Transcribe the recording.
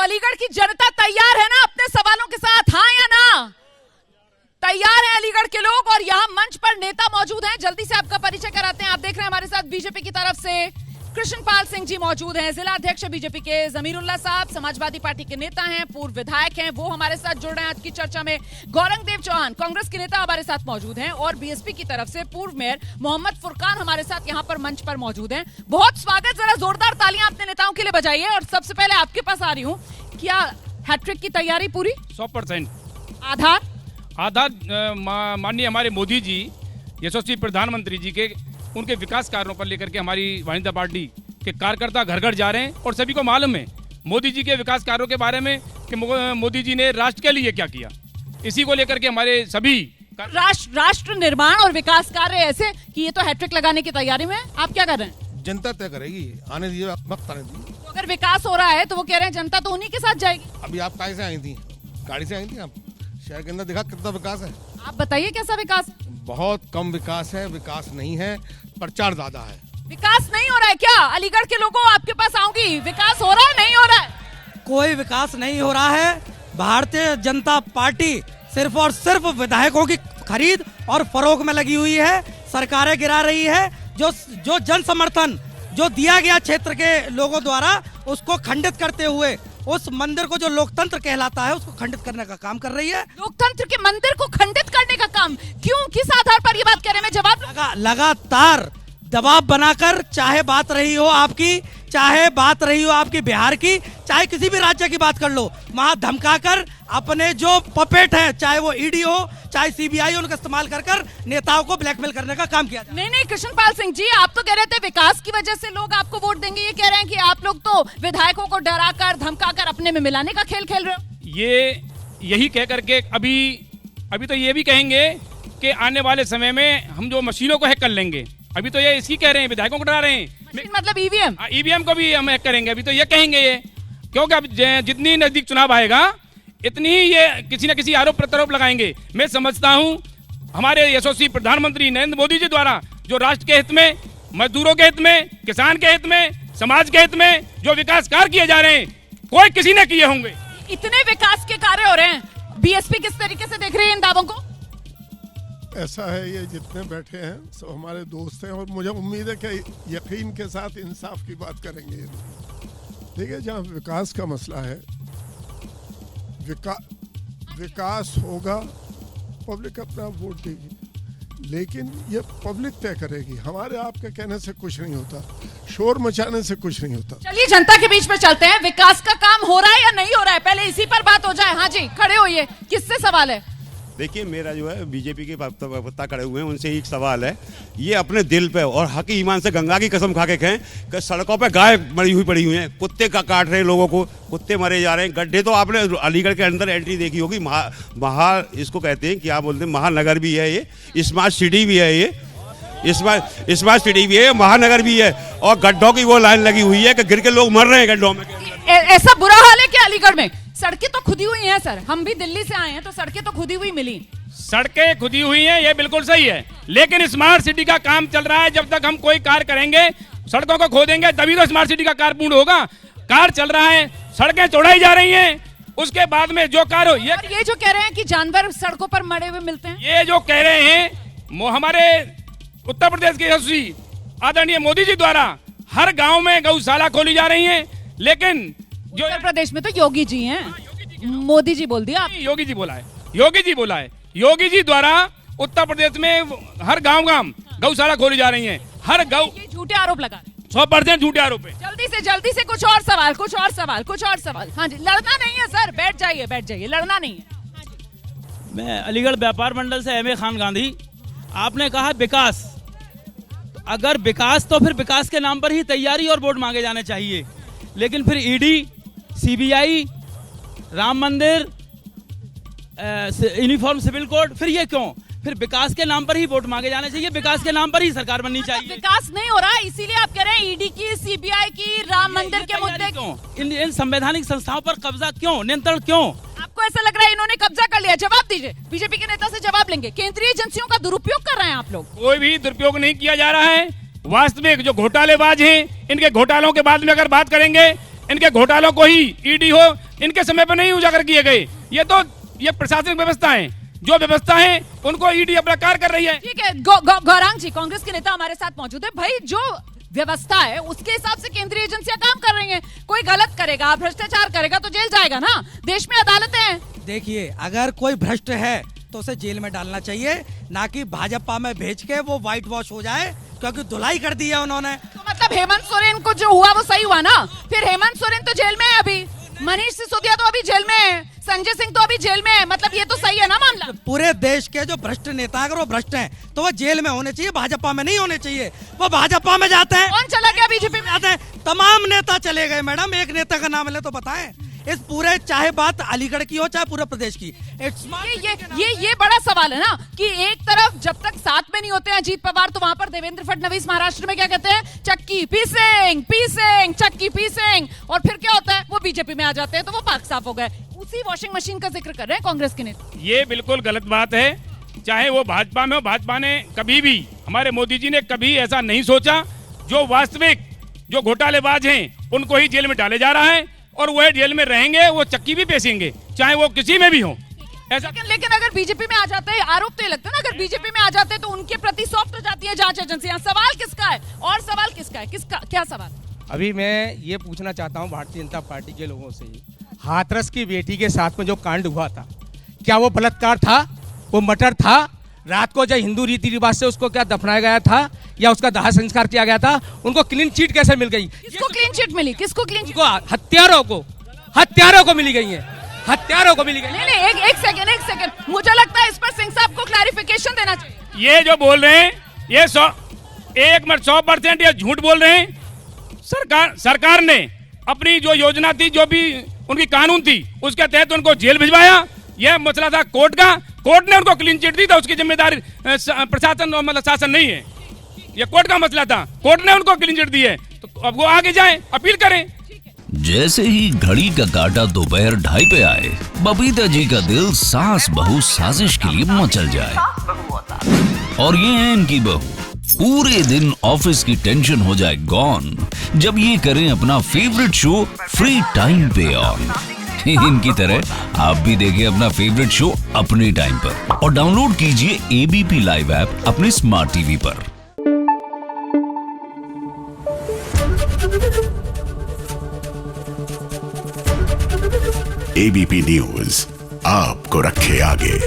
अलीगढ़ की जनता तैयार है ना अपने सवालों के साथ, हाँ या ना? तैयार है अलीगढ़ के लोग। और यहाँ मंच पर नेता मौजूद हैं, जल्दी से आपका परिचय कराते हैं। आप देख रहे हैं हमारे साथ बीजेपी की तरफ से कृष्णपाल सिंह जी मौजूद हैं, जिला अध्यक्ष बीजेपी के जमीरुल्लाह साहब, समाजवादी पार्टी के नेता हैं, पूर्व विधायक हैं, वो हमारे साथ जुड़ रहे हैं आज की चर्चा में। गौरंगदेव चौहान कांग्रेस के नेता हमारे साथ मौजूद हैं और बीएसपी की तरफ से पूर्व मेयर मोहम्मद फुरकान हमारे साथ यहाँ पर मंच पर मौजूद हैं। बहुत स्वागत, जरा जोरदार तालियां अपने नेताओं के लिए बजाइए। और सबसे पहले आपके पास आ रही हूँ, क्या हैट्रिक की तैयारी पूरी? 100%। आधार माननीय हमारे मोदी जी, यशस्वी प्रधानमंत्री जी के उनके विकास कार्यों पर लेकर के हमारी भारतीय जनता पार्टी के कार्यकर्ता घर घर जा रहे हैं और सभी को मालूम है मोदी जी के विकास कार्यों के बारे में कि मोदी जी ने राष्ट्र के लिए क्या किया। इसी को लेकर के हमारे सभी राष्ट्र निर्माण और विकास कार्य ऐसे कि ये तो हैट्रिक लगाने की तैयारी में। आप क्या कर रहे हैं? जनता तय करेगी, आने दीजिए, वक्त आने दीजिए। तो अगर विकास हो रहा है तो वो कह रहे हैं जनता तो उन्हीं के साथ जाएगी। अभी आप कहाँ से आई थी? गाड़ी से आई थी आप? शहर के अंदर देखा कितना विकास है? आप बताइए कैसा विकास? बहुत कम विकास है, विकास नहीं है, प्रचार ज्यादा है। विकास नहीं हो रहा है क्या? अलीगढ़ के लोगों आपके पास आऊंगी, विकास हो रहा है नहीं हो रहा है? कोई विकास नहीं हो रहा है। भारतीय जनता पार्टी सिर्फ और सिर्फ विधायकों की खरीद और फरोख्त में लगी हुई है, सरकारें गिरा रही है। जो जन समर्थन जो दिया गया क्षेत्र के लोगों द्वारा उसको खंडित करते हुए उस मंदिर को जो लोकतंत्र कहलाता है उसको खंडित करने का काम कर रही है। लोकतंत्र के मंदिर को खंडित करने का काम क्यों, किस आधार पर ये बात कह रहे हैं? मैं जवाब लगातार दबाव बनाकर, चाहे बात रही हो आपकी, चाहे बात रही हो आपकी बिहार की, चाहे किसी भी राज्य की बात कर लो, वहां धमकाकर अपने जो पपेट है, चाहे वो ईडी हो चाहे सीबीआई, उनका इस्तेमाल कर नेताओं को ब्लैकमेल करने का काम किया। नहीं कृष्णपाल सिंह जी, आप तो कह रहे थे विकास की वजह से लोग आपको वोट देंगे, ये कह रहे हैं कि आप लोग तो विधायकों को डराकर धमकाकर अपने में मिलाने का खेल खेल रहे हो। यही कह करके अभी तो ये भी कहेंगे कि आने वाले समय में हम जो मशीनों को हैक कर लेंगे। अभी तो ये इसकी कह रहे हैं, विधायकों को डरा रहे हैं। मतलब ईवीएम? ईवीएम को भी हम हैक करेंगे, अभी तो ये कहेंगे ये, क्योंकि अब जितनी नजदीक चुनाव आएगा इतनी ही ये किसी न किसी आरोप प्रत्यारोप लगाएंगे। मैं समझता हूँ हमारे यशस्वी प्रधानमंत्री नरेंद्र मोदी जी द्वारा जो राष्ट्र के हित में, मजदूरों के हित में, किसान के हित में, समाज के हित में जो विकास कार्य किए जा रहे हैं, कोई किसी ने किए होंगे। इतने विकास के कार्य हो रहे हैं, बीएसपी किस तरीके से देख रही है इन दावों को? ऐसा है, ये जितने बैठे हैं सब हमारे दोस्त हैं और मुझे उम्मीद है कि यकीन के साथ इंसाफ की बात करेंगे। देखिए, जहाँ विकास का मसला है, विकास होगा, पब्लिक अपना वोट देगी, लेकिन ये पब्लिक तय करेगी। हमारे आपके कहने से कुछ नहीं होता, शोर मचाने से कुछ नहीं होता। चलिए जनता के बीच में चलते हैं, विकास का काम हो रहा है या नहीं हो रहा है, पहले इसी पर बात हो जाए। हाँ जी, खड़े होइए, किससे सवाल है? देखिए, मेरा जो है बीजेपी के पत्ता खड़े हुए हैं, उनसे एक सवाल है। ये अपने दिल पे और हक ईमान से गंगा की कसम खा के कहें कि सड़कों पे गाय मरी हुई पड़ी हुई हैं, कुत्ते का काट रहे हैं लोगों को, कुत्ते मरे जा रहे हैं, गड्ढे। तो आपने अलीगढ़ के अंदर एंट्री देखी होगी, इसको कहते हैं, क्या बोलते हैं, महानगर भी है ये, स्मार्ट सिटी भी है ये, स्मार्ट सिटी भी है, महानगर भी है, और गड्ढों की वो लाइन लगी हुई है कि गिर के लोग मर रहे हैं गड्ढों में। ऐसा बुरा हाल है क्या अलीगढ़ में? सड़कें तो खुदी हुई हैं सर, हम भी दिल्ली से आए हैं तो सड़कें तो खुदी हुई मिली। सड़कें खुदी हुई हैं, ये बिल्कुल सही है, लेकिन स्मार्ट सिटी का काम चल रहा है। जब तक हम कोई कार्य करेंगे, सड़कों को खोदेंगे, तभी तो स्मार्ट सिटी का कार्य पूर्ण होगा। कार्य चल रहा है, सड़कें चौड़ाई जा रही हैं, उसके बाद में जो कार्य ये जो कह रहे हैं कि जानवर सड़कों पर मरे हुए मिलते हैं, ये जो कह रहे हैं, हमारे उत्तर प्रदेश के यशस्वी आदरणीय मोदी जी द्वारा हर गाँव में गौशाला खोली जा रही है, लेकिन जो उत्तर प्रदेश में तो योगी जी हैं, मोदी जी बोल दिया। योगी जी बोला है, योगी जी द्वारा उत्तर प्रदेश में हर गांव गौशाला खोली जा रही है, हर गांव। ये झूठे आरोप लगा रहे हैं, 100% झूठे आरोप है। जल्दी से कुछ और सवाल। हाँ जी, लड़ना नहीं है सर, बैठ जाइए, लड़ना नहीं है। मैं अलीगढ़ व्यापार मंडल से एम.ए. खान गांधी। आपने कहा विकास, अगर विकास तो फिर विकास के नाम पर ही तैयारी और वोट मांगे जाने चाहिए, लेकिन फिर ईडी, सीबीआई, राम मंदिर, यूनिफॉर्म सिविल कोड, फिर ये क्यों? फिर विकास के नाम पर ही वोट मांगे जाने चाहिए, विकास के नाम पर ही सरकार बननी चाहिए। विकास नहीं हो रहा, इसीलिए आप कह रहे हैं ईडी की, सीबीआई की, राम मंदिर के मुद्दे क्यों? इन संवैधानिक संस्थाओं पर कब्जा क्यों, नियंत्रण क्यों? आपको ऐसा लग रहा है इन्होंने कब्जा कर लिया? जवाब दीजिए, बीजेपी के नेता से जवाब लेंगे। केंद्रीय एजेंसियों का दुरुपयोग कर रहे हैं आप लोग। कोई भी दुरुपयोग नहीं किया जा रहा है। वास्तविक जो घोटालेबाज हैं, इनके घोटालों के बाद में अगर बात करेंगे, इनके घोटालों को ही ईडी हो इनके समय पर नहीं उजागर किए गए। ये प्रशासनिक व्यवस्था है, जो व्यवस्था है उनको ईडी अपना कार्य कर रही है। ठीक है, गौरांग जी कांग्रेस के नेता हमारे साथ मौजूद है। भाई जो व्यवस्था है उसके हिसाब से केंद्रीय एजेंसियां काम कर रही हैं। कोई गलत करेगा, भ्रष्टाचार करेगा तो जेल जाएगा ना। देश में अदालतें हैं। देखिए, अगर कोई भ्रष्ट है तो उसे जेल में डालना चाहिए, ना कि भाजपा में भेज के वो व्हाइट वॉश हो जाए, क्योंकि धुलाई कर दी है उन्होंने। तो मतलब हेमंत सोरेन को जो हुआ वो सही हुआ ना। फिर हेमंत सोरेन तो जेल में है अभी, मनीष सिसोदिया तो अभी जेल में है, संजय सिंह तो अभी जेल में है। मतलब ये तो सही है ना मामला। पूरे देश के जो भ्रष्ट नेता अगर वो भ्रष्ट हैं तो वो जेल में होने चाहिए, भाजपा में नहीं होने चाहिए। वो भाजपा में जाते हैं। कौन चला गया बीजेपी में? जाते हैं, तमाम नेता चले गए मैडम। एक नेता का नाम ले तो बताएं। इस पूरे, चाहे बात अलीगढ़ की हो चाहे पूरे प्रदेश की, ये बड़ा सवाल है ना कि एक तरफ जब तक साथ में नहीं होते हैं अजीत पवार, तो वहां पर देवेंद्र फडणवीस महाराष्ट्र में क्या कहते हैं, चक्की पीसेंग पीसेंग चक्की पीसेंग, और फिर क्या होता है, वो बीजेपी में आ जाते हैं तो वो पार्क साफ हो गए। उसी वॉशिंग मशीन का जिक्र कर रहे हैं कांग्रेस के नेता। ये बिल्कुल गलत बात है। चाहे वो भाजपा में हो, भाजपा ने कभी भी, हमारे मोदी जी ने कभी ऐसा नहीं सोचा। जो वास्तविक जो घोटालेबाज हैं उनको ही जेल में डाले जा रहा है, और वह जेल में रहेंगे, वो चक्की भी पेशेंगे, चाहे वो किसी में भी हो। ऐसा लेकिन अगर बीजेपी में आ जाते हैं, आरोप तो ये लगता है ना, अगर बीजेपी में आ जाते हैं तो उनके प्रति सॉफ्ट हो जाती है जांच एजेंसियां। सवाल किसका है और सवाल किसका है? किसका क्या सवाल? अभी मैं ये पूछना चाहता हूँ भारतीय जनता पार्टी के लोगों से, हाथरस की बेटी के साथ में जो कांड हुआ था, क्या वो बलात्कार था, वो मर्डर था? रात को जब हिंदू रीति रिवाज से उसको क्या दफनाया गया था या उसका दाह संस्कार किया गया था? उनको क्लीन चिट कैसे मिल गई? किसको क्लीन चिट मिली? किसको क्लीन चिट? हत्यारों को मिली गई है, हत्यारों को मिली गई। नहीं, एक सेकंड, मुझे लगता है इस पर सिंह साहब को क्लैरिफिकेशन देना चाहिए। ये जो बोल रहे हैं ये 100% ये झूठ बोल रहे हैं। सरकार ने अपनी जो योजना थी, जो भी उनकी कानून थी, उसके तहत उनको जेल भिजवाया। यह मसला था कोर्ट का, कोर्ट ने उनको क्लीन चिट दी था, उसकी जिम्मेदारी प्रशासन मतलब शासन नहीं है। यह कोर्ट का मसला था, कोर्ट ने उनको क्लीन चिट दी है, तो अब वो आगे जाएं, अपील करें। जैसे ही घड़ी का काटा दोपहर 2:30 पे आए, बबीता जी का दिल सास बहू साजिश के लिए मचल जाए। और ये है इनकी बहू, पूरे दिन ऑफिस की टेंशन हो जाए गॉन जब ये करें अपना फेवरेट शो फ्री टाइम पे ऑन। इनकी तरह आप भी देखिए अपना फेवरेट शो अपने टाइम पर, और डाउनलोड कीजिए एबीपी लाइव ऐप अपने स्मार्ट टीवी पर। एबीपी न्यूज आपको रखे आगे।